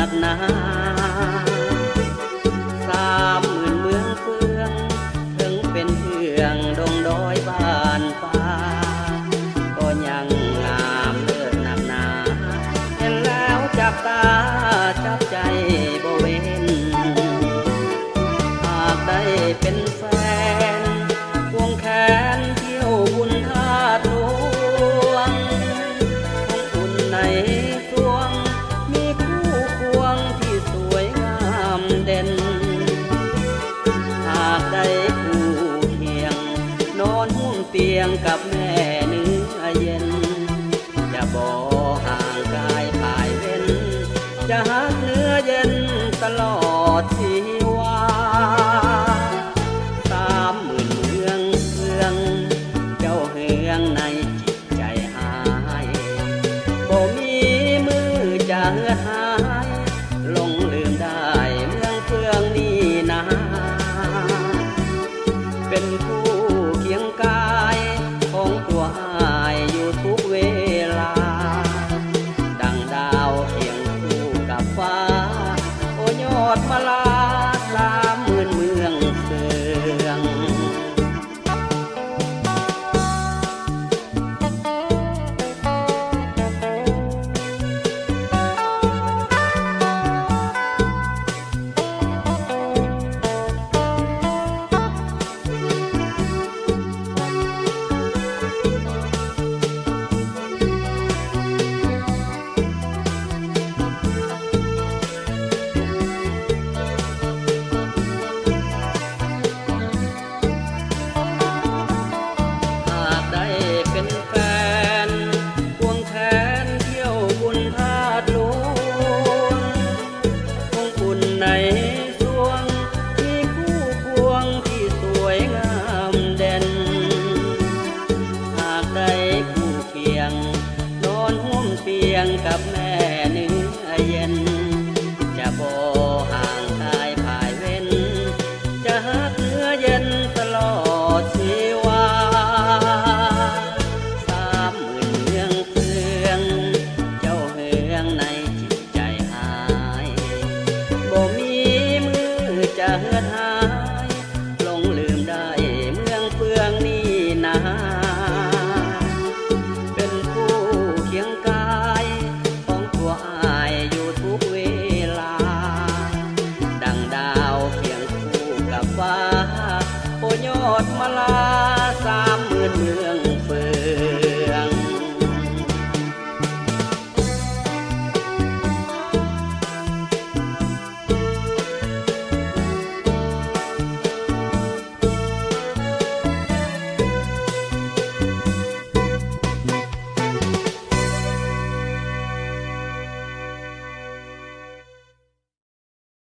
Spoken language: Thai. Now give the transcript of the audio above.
กหนา30,000เมืองเฟืองถึงเป็นเทืองดงดอยบ้านฟ้าก็ยังงามเลิศหนักหนาเห็นแล้วจับตาจับใจบ่เว้นหากได้เป็นแฟนควงแขนเที่ยวบุญธาตุหลวงคงอุ่นในสวงมีคู่ควงที่สวยงามเด่นหากได้คู่เคียงนอนห่วงเตียงกับแม่เนื้อเย็นจะบ่ห่างกายภายเว้นจะหักเนื้อเย็นตลอดชี